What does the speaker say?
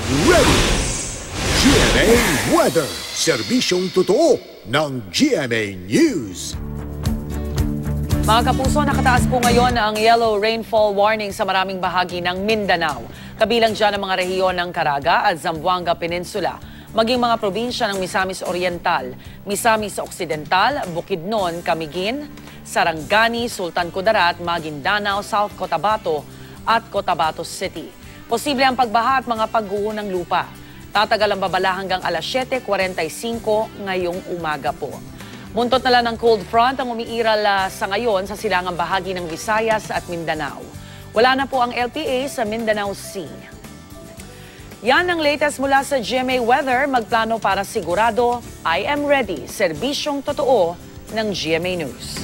ready. GMA Weather, serbisyong totoo ng GMA News. Mga kapuso, nakataas po ngayon ang yellow rainfall warning sa maraming bahagi ng Mindanao. Kabilang dyan ang mga rehiyon ng Caraga at Zamboanga Peninsula, maging mga probinsya ng Misamis Oriental, Misamis Occidental, Bukidnon, Camiguin, Sarangani, Sultan Kudarat, Maguindanao, South Cotabato at Cotabato City. Posible ang pagbaha at mga pagguho ng lupa. Tatagal ang babala hanggang alas 7:45 ngayong umaga po. Buntot na lang ng cold front ang umiiral sa ngayon sa silangang bahagi ng Visayas at Mindanao. Wala na po ang LPA sa Mindanao Sea. Yan ang latest mula sa GMA Weather. Magplano para sigurado, I am ready. Serbisyong totoo ng GMA News.